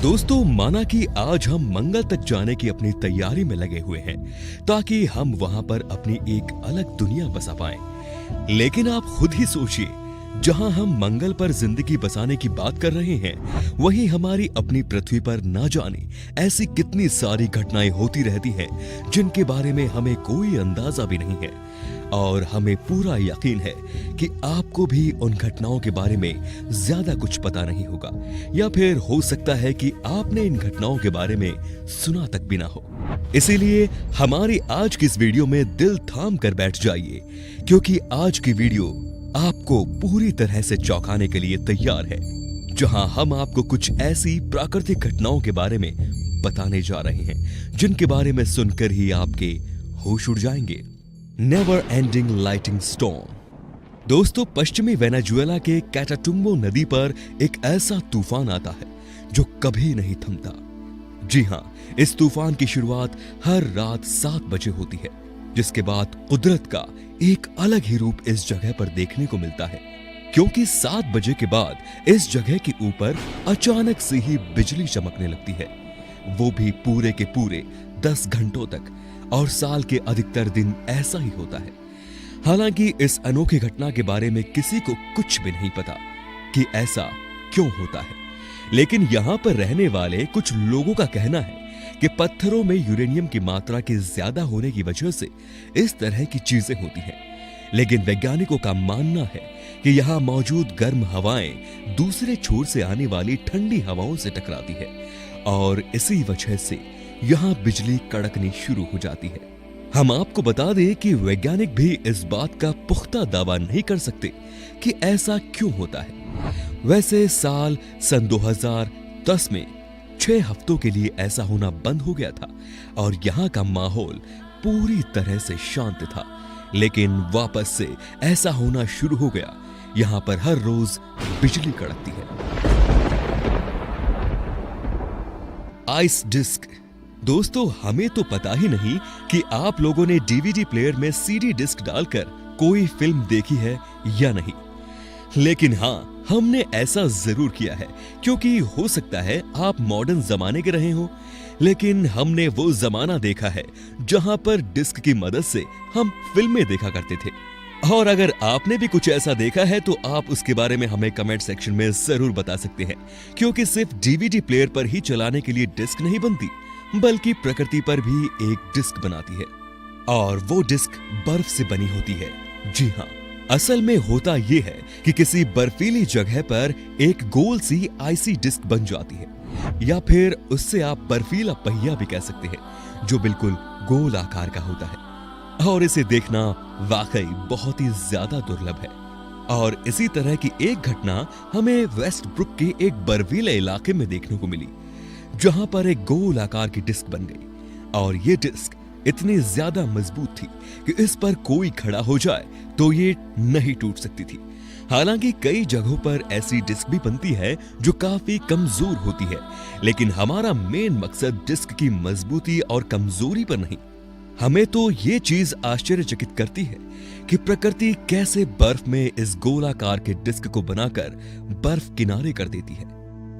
दोस्तों, माना कि आज हम मंगल तक जाने की अपनी तैयारी में लगे हुए हैं ताकि हम वहां पर अपनी एक अलग दुनिया बसा पाएं। लेकिन आप खुद ही सोचिए, जहां हम मंगल पर जिंदगी बसाने की बात कर रहे हैं, वहीं हमारी अपनी पृथ्वी पर ना जाने ऐसी कितनी सारी घटनाएं होती रहती हैं जिनके बारे में हमें कोई अंदाजा भी नहीं है। और हमें पूरा यकीन है कि आपको भी उन घटनाओं के बारे में ज्यादा कुछ पता नहीं होगा, या फिर हो सकता है कि आपने इन घटनाओं के बारे में सुना तक भी ना हो। इसीलिए हमारी आज की इस वीडियो में दिल थाम कर बैठ जाइए, क्योंकि आज की वीडियो आपको पूरी तरह से चौंकाने के लिए तैयार है, जहां हम आपको कुछ ऐसी प्राकृतिक घटनाओं के बारे में बताने जा रहे हैं जिनके बारे में सुनकर ही आपके होश उड़ जाएंगे। Never ending lighting storm. दोस्तों, पश्चिमी वेनेजुएला के कैटाटुम्बो नदी पर एक ऐसा तूफान आता है जो कभी नहीं थमता। जी हां, इस तूफान की शुरुआत हर रात 7 बजे होती है, जिसके बाद कुदरत का एक अलग ही रूप इस जगह पर देखने को मिलता है, क्योंकि 7 बजे के बाद इस जगह के ऊपर अचानक से ही बिजली चमकने लगती है, वो भी पूरे के पूरे 10 घंटों तक। और साल के अधिकतर दिन ऐसा ही होता है। हालांकि इस अनोखी घटना के बारे में किसी को कुछ भी नहीं पता कि ऐसा क्यों होता है, लेकिन यहां पर रहने वाले कुछ लोगों का कहना है कि पत्थरों में यूरेनियम की मात्रा के ज्यादा होने की वजह से इस तरह की चीजें होती हैं। लेकिन वैज्ञानिकों का मानना है कि यहां मौजूद गर्म हवाएं दूसरे छोर से आने वाली ठंडी हवाओं से टकराती है, और इसी वजह से यहां बिजली कड़कनी शुरू हो जाती है। हम आपको बता दें कि वैज्ञानिक भी इस बात का पुख्ता दावा नहीं कर सकते कि ऐसा क्यों होता है। वैसे साल सन 2010 में 6 हफ्तों के लिए ऐसा होना बंद हो गया था और यहां का माहौल पूरी तरह से शांत था, लेकिन वापस से ऐसा होना शुरू हो गया। यहां पर हर रोज बिजली कड़कती है। Ice disc. दोस्तों, हमें तो पता ही नहीं कि आप लोगों ने डीवीडी प्लेयर में सीडी डिस्क डालकर कोई फिल्म देखी है या नहीं, लेकिन हां, हमने ऐसा जरूर किया है, क्योंकि हो सकता है आप मॉडर्न जमाने के रहे हो, लेकिन हमने वो जमाना देखा है जहां पर डिस्क की मदद से हम फिल्में देखा करते थे। और अगर आपने भी कुछ ऐसा देखा है तो आप उसके बारे में हमें कमेंट सेक्शन में जरूर बता सकते हैं, क्योंकि सिर्फ डीवीडी प्लेयर पर ही चलाने के लिए डिस्क नहीं बनती, बल्कि प्रकृति पर भी एक डिस्क बनाती है, और वो डिस्क बर्फ से बनी होती है। जी हां, असल में होता यह है कि किसी बर्फीली जगह पर एक गोल सी आइसी डिस्क बन जाती है, या फिर उससे आप बर्फीला पहिया भी कह सकते हैं, जो बिल्कुल गोल आकार का होता है, और इसे देखना वाकई बहुत ही ज्यादा दुर्लभ है। और इसी तरह की एक घटना हमें वेस्ट ब्रुक के एक बर्फीले इलाके में देखने को मिली, जहां पर एक गोल आकार की डिस्क बन गई, और ये डिस्क इतनी ज्यादा मजबूत थी कि इस पर कोई खड़ा हो जाए तो ये नहीं टूट सकती थी। हालांकि कई जगहों पर ऐसी डिस्क भी बनती है जो काफी कमजोर होती है, लेकिन हमारा मेन मकसद डिस्क की मजबूती और कमजोरी पर नहीं। हमें तो ये चीज आश्चर्यचकित करती है कि प्रकृति कैसे बर्फ में इस गोलाकार के डिस्क को बनाकर बर्फ किनारे कर देती है,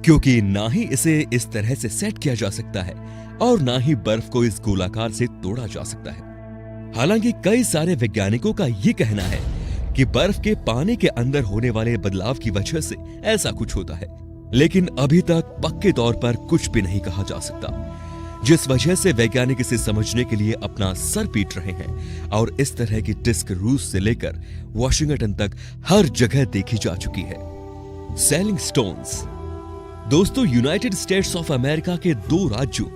क्योंकि ना ही इसे इस तरह से सेट किया जा सकता है और ना ही बर्फ को इस गोलाकार से तोड़ा जा सकता है। हालांकि कई सारे वैज्ञानिकों का यह कहना है कि बर्फ के पानी के अंदर होने वाले बदलाव की वजह से ऐसा कुछ होता है, लेकिन अभी तक पक्के तौर पर कुछ भी नहीं कहा जा सकता, जिस वजह से वैज्ञानिक इसे समझने के लिए अपना सर पीट रहे हैं। और इस तरह की डिस्क रूस से लेकर वॉशिंगटन तक हर जगह देखी जा चुकी है। Selling stones. दोस्तों, यूनाइटेड स्टेट्स ऑफ अमेरिका के 2 राज्यों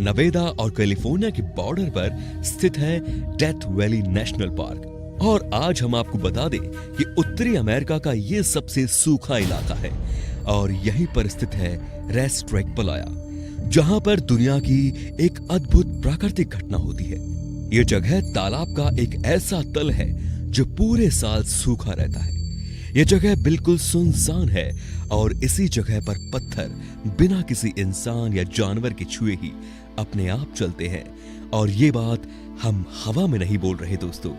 नवेदा और कैलिफोर्निया के बॉर्डर पर स्थित है डेथ वैली नेशनल पार्क। और आज हम आपको बता दें कि उत्तरी अमेरिका का यह सबसे सूखा इलाका है, और यहीं पर स्थित है रेस्ट्रेक पलाया, जहां पर दुनिया की एक अद्भुत प्राकृतिक घटना होती है। यह जगह तालाब का एक ऐसा तल है जो पूरे साल सूखा रहता है। यह जगह बिल्कुल सुनसान है, और इसी जगह पर पत्थर बिना किसी इंसान या जानवर के छुए ही अपने आप चलते हैं। और ये बात हम हवा में नहीं बोल रहे दोस्तों,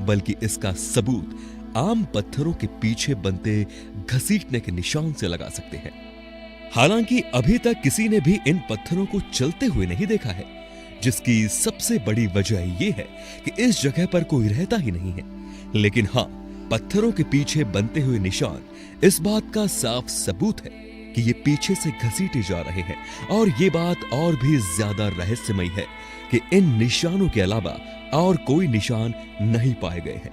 बल्कि इसका सबूत आम पत्थरों के पीछे बनते घसीटने के निशान से लगा सकते हैं। हालांकि अभी तक किसी ने भी इन पत्थरों को चलते हुए नहीं देखा है, जिसकी सबसे बड़ी वजह यह है कि इस जगह पर कोई रहता ही नहीं है। लेकिन हाँ, पत्थरों के पीछे बनते हुए निशान इस बात का साफ सबूत है कि ये पीछे से घसीटे जा रहे हैं। और ये बात और भी ज्यादा रहस्यमयी है कि इन निशानों के अलावा और कोई निशान नहीं पाए गए हैं,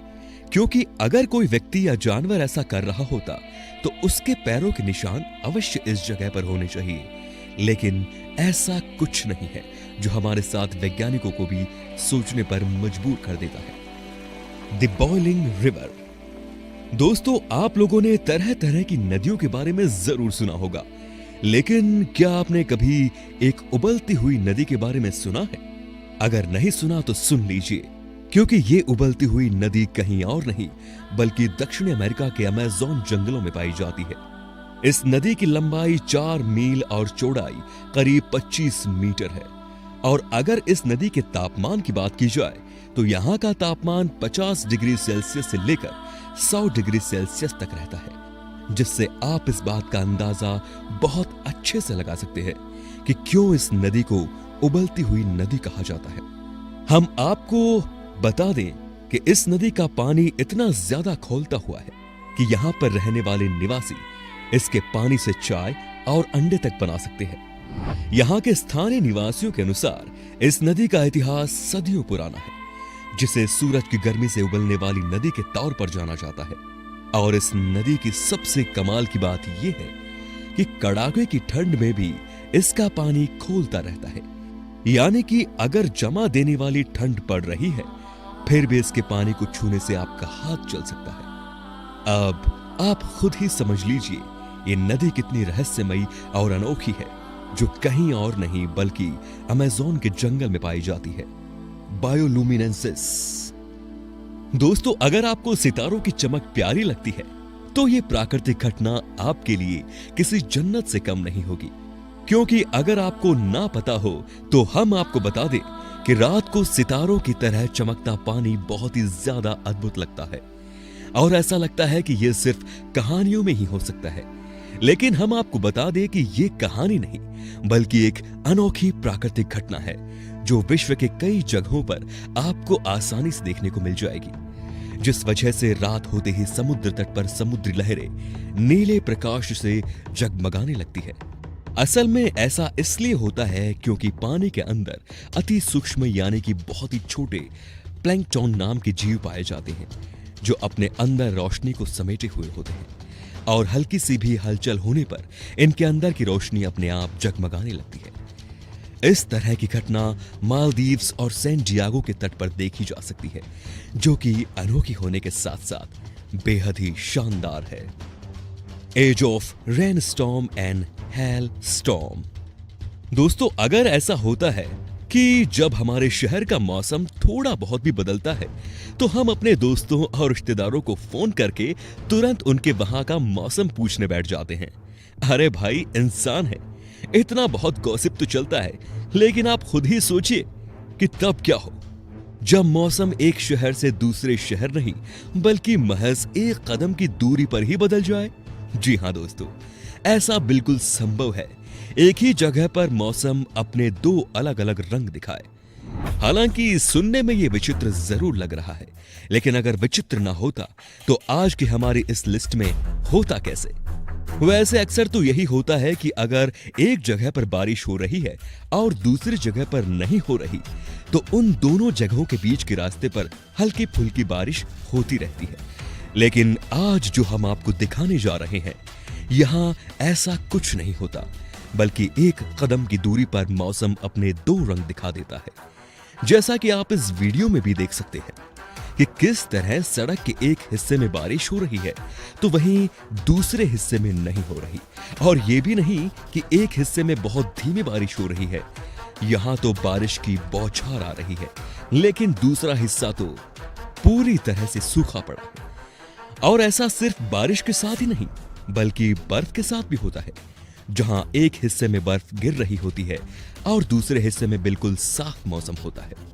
क्योंकि अगर कोई व्यक्ति या जानवर ऐसा कर रहा होता तो उसके पैरों के निशान अवश्य इस जगह पर होने चाहिए। लेकिन ऐसा कुछ नहीं है, जो हमारे साथ वैज्ञानिकों को भी सोचने पर मजबूर कर देता है। The boiling river. दोस्तों, आप लोगों ने तरह तरह की नदियों के बारे में जरूर सुना होगा, लेकिन क्या आपने कभी एक उबलती हुई नदी के बारे में सुना है? अगर नहीं सुना तो सुन लीजिए, क्योंकि ये उबलती हुई नदी कहीं और नहीं बल्कि दक्षिण अमेरिका के अमेज़न जंगलों में पाई जाती है। इस नदी की लंबाई 4 मील और चौड़ाई करीब 25 मीटर है। और अगर इस नदी के तापमान की बात की जाए तो यहाँ का तापमान 50 डिग्री सेल्सियस से लेकर 100 डिग्री सेल्सियस तक रहता है, जिससे आप इस बात का अंदाजा बहुत अच्छे से लगा सकते हैं कि क्यों इस नदी को उबलती हुई नदी कहा जाता है। हम आपको बता दें कि इस नदी का पानी इतना ज्यादा खौलता हुआ है कि यहाँ पर रहने वाले निवासी इसके पानी से चाय और अंडे तक बना सकते हैं। यहाँ के स्थानीय निवासियों के अनुसार इस नदी का इतिहास सदियों पुराना है, जिसे सूरज की गर्मी से उबलने वाली नदी के तौर पर जाना जाता है। और इस नदी की सबसे कमाल की बात यह है कि कड़ाके की ठंड में भी इसका पानी खौलता रहता है, यानी कि अगर जमा देने वाली ठंड पड़ रही है फिर भी इसके पानी को छूने से आपका हाथ जल सकता है। अब आप खुद ही समझ लीजिए ये नदी कितनी रहस्यमयी और अनोखी है, जो कहीं और नहीं बल्कि अमेज़न के जंगल में पाई जाती है। बायोलुमिनेंसिस। दोस्तों, अगर आपको सितारों की चमक प्यारी लगती है तो ये प्राकृतिक घटना आपके लिए किसी जन्नत से कम नहीं होगी, क्योंकि अगर आपको ना पता हो तो हम आपको बता दें कि रात को सितारों की तरह चमकता पानी बहुत ही ज्यादा अद्भुत लगता है और ऐसा लगता है कि यह सिर्फ कहानियों में ही हो सकता है। लेकिन हम आपको बता दें कि यह कहानी नहीं बल्कि एक अनोखी प्राकृतिक घटना है, जो विश्व के कई जगहों पर आपको आसानी से देखने को मिल जाएगी, जिस वजह से रात होते ही समुद्र तट पर समुद्री लहरें नीले प्रकाश से जगमगाने लगती है। असल में ऐसा इसलिए होता है क्योंकि पानी के अंदर अति सूक्ष्म यानी कि बहुत ही छोटे प्लैंकटन नाम के जीव पाए जाते हैं, जो अपने अंदर रोशनी को समेटे हुए होते हैं और हल्की सी भी हलचल होने पर इनके अंदर की रोशनी अपने आप जगमगाने लगती है। इस तरह की घटना मालदीव्स और सेंट डियागो के तट पर देखी जा सकती है, जो कि अनोखी होने के साथ साथ बेहद ही शानदार है। Age of rain storm and hail storm. दोस्तों, अगर ऐसा होता है कि जब हमारे शहर का मौसम थोड़ा बहुत भी बदलता है तो हम अपने दोस्तों और रिश्तेदारों को फोन करके तुरंत उनके वहां का मौसम पूछने बैठ जाते हैं। अरे भाई, इंसान है, इतना बहुत गॉसिप तो चलता है, लेकिन आप खुद ही सोचिए कि तब क्या हो जब मौसम एक शहर से दूसरे शहर नहीं बल्कि महज एक कदम की दूरी पर ही बदल जाए। जी हां दोस्तों, ऐसा बिल्कुल संभव है, एक ही जगह पर मौसम अपने 2 अलग अलग रंग दिखाए। हालांकि सुनने में यह विचित्र जरूर लग रहा है, लेकिन अगर विचित्र ना होता तो आज की हमारी इस लिस्ट में होता कैसे? वैसे अक्सर तो यही होता है कि अगर एक जगह पर बारिश हो रही है और दूसरी जगह पर नहीं हो रही तो उन दोनों जगहों के बीच के रास्ते पर हल्की फुल्की बारिश होती रहती है। लेकिन आज जो हम आपको दिखाने जा रहे हैं, यहाँ ऐसा कुछ नहीं होता, बल्कि एक कदम की दूरी पर मौसम अपने 2 रंग दिखा देता है। जैसा कि आप इस वीडियो में भी देख सकते हैं कि किस तरह सड़क के एक हिस्से में बारिश हो रही है तो वहीं दूसरे हिस्से में नहीं हो रही, और ये भी नहीं कि एक हिस्से में बहुत धीमी बारिश हो रही है। यहाँ तो बारिश की बौछार आ रही है, लेकिन दूसरा हिस्सा तो पूरी तरह से सूखा पड़ा है। और ऐसा सिर्फ बारिश के साथ ही नहीं बल्कि बर्फ के साथ भी होता है, जहां एक हिस्से में बर्फ गिर रही होती है और दूसरे हिस्से में बिल्कुल साफ मौसम होता है।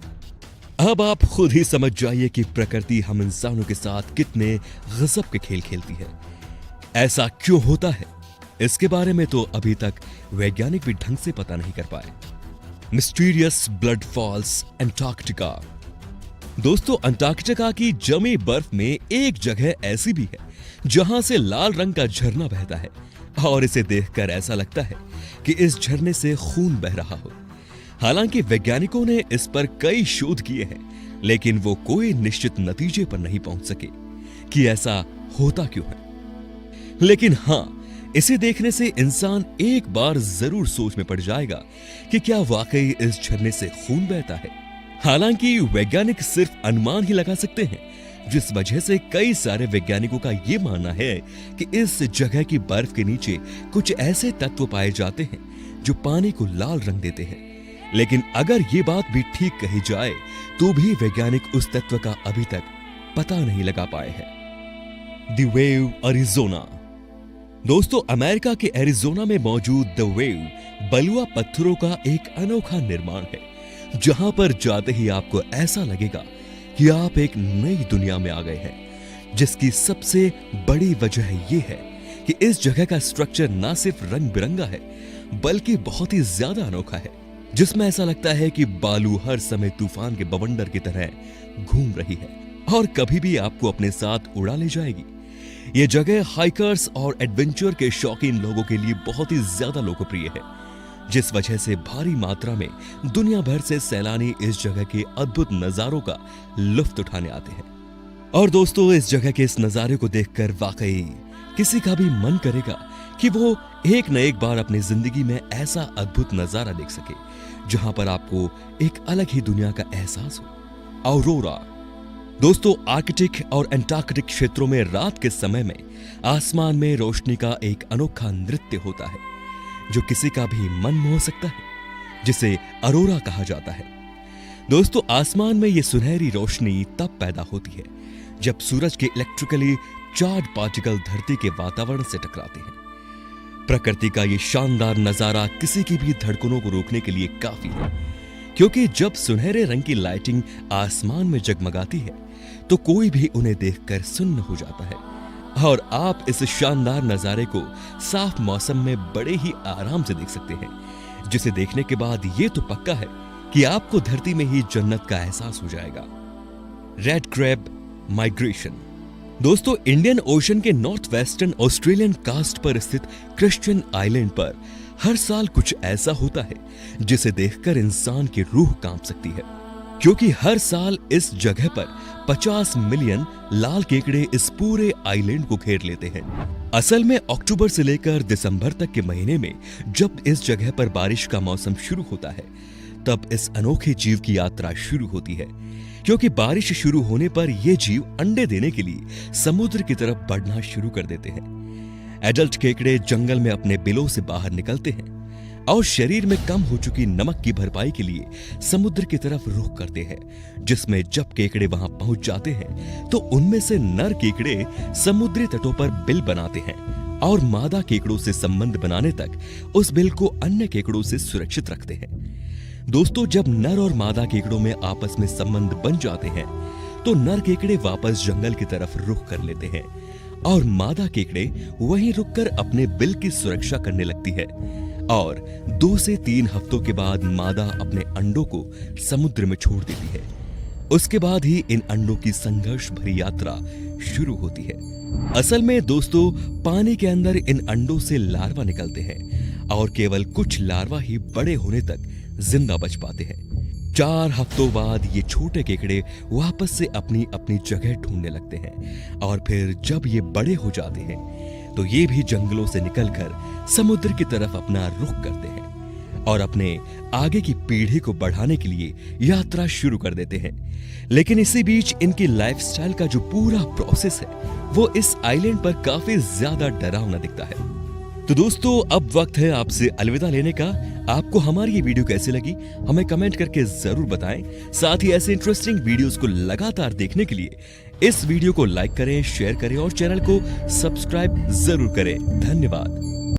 अब आप खुद ही समझ जाइए कि प्रकृति हम इंसानों के साथ कितने गजब के खेल खेलती है। ऐसा क्यों होता है इसके बारे में तो अभी तक वैज्ञानिक भी ढंग से पता नहीं कर पाए। Mysterious blood falls Antarctica. दोस्तों, अंटार्कटिका की जमी बर्फ में एक जगह ऐसी भी है जहां से लाल रंग का झरना बहता है और इसे देखकर ऐसा लगता है कि इस झरने से खून बह रहा हो। हालांकि वैज्ञानिकों ने इस पर कई शोध किए हैं, लेकिन वो कोई निश्चित नतीजे पर नहीं पहुंच सके कि ऐसा होता क्यों है। लेकिन हां, इसे देखने से इंसान एक बार जरूर सोच में पड़ जाएगा कि क्या वाकई इस झरने से खून बहता है। हालांकि वैज्ञानिक सिर्फ अनुमान ही लगा सकते हैं, जिस वजह से कई सारे वैज्ञानिकों का यह मानना है कि इस जगह की बर्फ के नीचे कुछ ऐसे तत्व पाए जाते हैं जो पानी को लाल रंग देते हैं। लेकिन अगर ये बात भी ठीक कही जाए तो भी वैज्ञानिक उस तत्व का अभी तक पता नहीं लगा पाए हैं। The wave Arizona. दोस्तों, अमेरिका के एरिज़ोना में मौजूद द वेव बलुआ पत्थरों का एक अनोखा निर्माण है, जहां पर जाते ही आपको ऐसा लगेगा कि आप एक नई दुनिया में आ गए हैं, जिसकी सबसे बड़ी वजह यह है कि इस जगह का स्ट्रक्चर ना सिर्फ रंग बिरंगा है बल्कि बहुत ही ज्यादा अनोखा है, जिसमें ऐसा लगता है कि बालू हर समय तूफान के बवंडर की तरह घूम रही है और कभी भी आपको अपने साथ उड़ा ले जाएगी। यह जगह हाइकर्स और एडवेंचर के शौकीन लोगों के लिए बहुत ही ज्यादा लोकप्रिय है, जिस वजह से भारी मात्रा में दुनिया भर से सैलानी इस जगह के अद्भुत नजारों का लुत्फ उठाने आते हैं। और दोस्तों, इस जगह के इस नजारे को देखकर वाकई किसी का भी मन करेगा कि वो एक न एक बार अपनी जिंदगी में ऐसा अद्भुत नजारा देख सके जहां पर आपको एक अलग ही दुनिया का एहसास हो। ऑरोरा। दोस्तों, आर्कटिक और अंटार्कटिक क्षेत्रों में रात के समय में आसमान में रोशनी का एक अनोखा नृत्य होता है जो किसी का भी मन मोह सकता है, जिसे अरोरा कहा जाता है। दोस्तों, आसमान में यह सुनहरी रोशनी तब पैदा होती है जब सूरज के इलेक्ट्रिकली चार्ज पार्टिकल धरती के वातावरण से टकराते हैं। प्रकृति का यह शानदार नजारा किसी की भी धड़कनों को रोकने के लिए काफी है, क्योंकि जब सुनहरे रंग की लाइटिंग आसमान में जगमगाती है तो कोई भी उन्हें देखकर सुन्न हो जाता है और आप इस शानदार नजारे को साफ मौसम में बड़े ही आराम से देख सकते हैं, जिसे देखने के बाद ये तो पक्का है कि आपको धरती में ही जन्नत का एहसास हो जाएगा। Red crab migration. दोस्तों, इंडियन ओशन के नॉर्थ वेस्टर्न ऑस्ट्रेलियन कास्ट पर स्थित क्रिश्चियन आइलैंड पर हर साल कुछ ऐसा होता है जिसे देखकर इंसान की रूह कांप सकती है, क्योंकि हर साल इस जगह पर 50 मिलियन लाल केकड़े इस पूरे आइलैंड को घेर लेते हैं। असल में अक्टूबर से लेकर दिसंबर तक के महीने में जब इस जगह पर बारिश का मौसम शुरू होता है, तब इस अनोखे जीव की यात्रा शुरू होती है, क्योंकि बारिश शुरू होने पर ये जीव अंडे देने के लिए समुद्र की तरफ बढ़ना शुरू कर देते हैं। एडल्ट केकड़े जंगल में अपने बिलों से बाहर निकलते हैं और शरीर में कम हो चुकी नमक की भरपाई के लिए समुद्र की तरफ रुख करते हैं, जिसमें जब केकड़े वहां पहुंच जाते हैं तो उनमें से नर केकड़े समुद्री तटों पर बिल बनाते हैं और मादा केकड़ों से संबंध बनाने तक उस बिल को अन्य केकड़ों से सुरक्षित रखते हैं। दोस्तों, जब नर और मादा केकड़ों में आपस में संबंध बन जाते हैं तो नर केकड़े वापस जंगल की तरफ रुख कर लेते हैं और मादा केकड़े वहीं रुककर अपने बिल की सुरक्षा करने लगती है और 2 से 3 हफ्तों के बाद मादा अपने अंडों को समुद्र में छोड़ देती है। उसके बाद ही इन अंडों की संघर्ष भरी यात्रा शुरू होती है। असल में दोस्तों, पानी के अंदर इन अंडों से लार्वा निकलते हैं और केवल कुछ लार्वा ही बड़े होने तक जिंदा बच पाते हैं। 4 हफ्तों बाद ये छोटे केकड़े वापस से अपनी अपनी जगह ढूंढने लगते हैं और फिर जब ये बड़े हो जाते हैं तो ये भी जंगलों से निकलकर समुद्र की तरफ अपना रुख करते हैं और अपने आगे की पीढ़ी को बढ़ाने के लिए यात्रा शुरू कर देते हैं। लेकिन इसी बीच इनकी लाइफस्टाइल का जो पूरा प्रोसेस है वो इस आइलैंड पर काफी ज्यादा डरावना दिखता है। तो दोस्तों, अब वक्त है आपसे अलविदा लेने का। आपको हमारी ये वीडियो कैसी लगी हमें कमेंट करके जरूर बताएं। साथ ही ऐसे इंटरेस्टिंग वीडियोस को लगातार देखने के लिए इस वीडियो को लाइक करें, शेयर करें और चैनल को सब्सक्राइब जरूर करें। धन्यवाद।